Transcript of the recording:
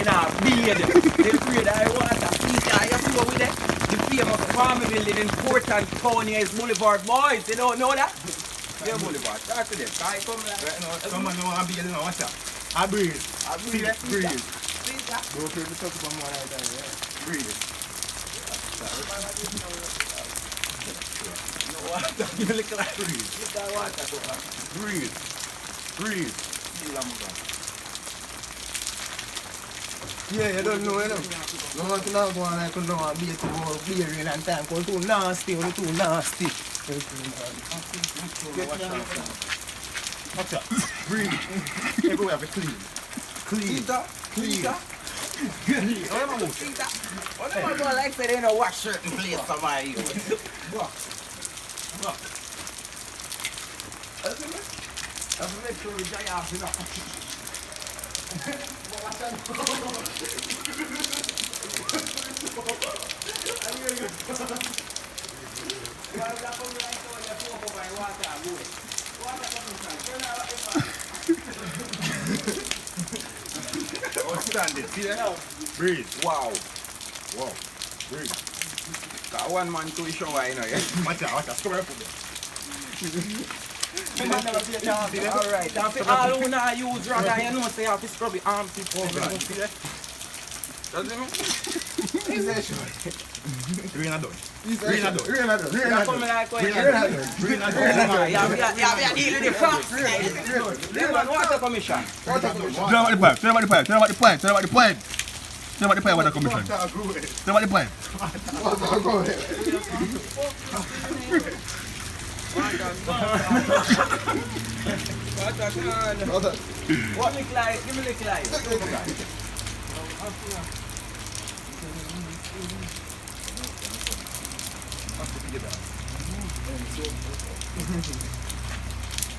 in our beard. They afraid I water. Peter, you flow with it. The famous farming building in Portland County is Boulevard. Boys, you don't know that? Yeah, Boulevard. Start to them. I come like Someone know I'm being what's up? I breathe. I breathe. Breathe. Peter. Go through the top of one at a time, yeah. Breathe. No water. You look like Breathe. look at water. Breathe. Breathe. Yeah, you don't know, you know. No one can go on like no one be to go beer in and time. Because too nasty, only too nasty. Watch out. Breathe. Everywhere have it clean. Clean. Clean. Peter. What am I going like say they don't wash certain place somewhere you? Have to make sure we dry off enough. Outstanding. See that? Breathe. Wow. Wow. Breathe. Got one man to show I know, yeah? Watch out. Scrub up there. Alright, all who not use rag, you know say you have to scrub your armpit over. See that? Does it mean? Rain a done. You come like when you have to deal with the facts. Them man, water commission. Tell them about the pipe. Tell them about the pipe. Tell them about the pipe. Tell them about the pipe. Tell them about the pipe. What the commission? Tell them about the pipe. What look like? Give me look like.